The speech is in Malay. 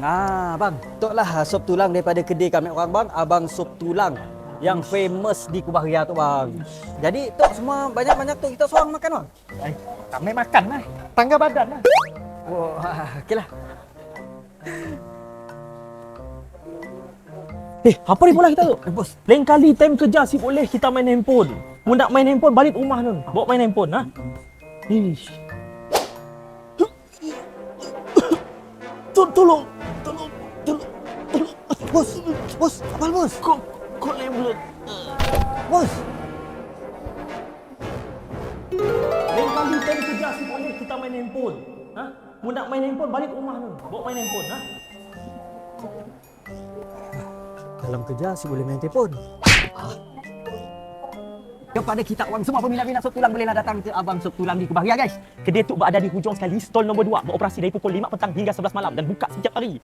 Bang, itulah sup tulang daripada kedai kami orang bang, Abang Sup Tulang yang famous di Kubah Ria tu bang. Jadi tok semua banyak-banyak tu kita seorang makan bang. Kami makan lah. Tangga badan lah. Wah, okeylah. Apa ni pula kita tu? Bos, Lain kali time kerja si boleh kita main handphone. Mu nak main handphone balik rumah tu. Bawa main handphone ha. Ish. Tolong. bos, apa bos? Kok level. Bos. Lain kali time kerja si boleh kita main handphone. Ha? Mu nak main handphone balik rumah tu. Bawa main handphone ha. Dalam kerja si boleh main telefon. Kepada kita orang semua peminat-peminat sup tulang bolehlah datang ke Abang Sup Tulang di Kubah Ria guys. Kedai tu berada di hujung sekali, stall nombor 2, beroperasi dari pukul 5 petang hingga 11 malam dan buka setiap hari.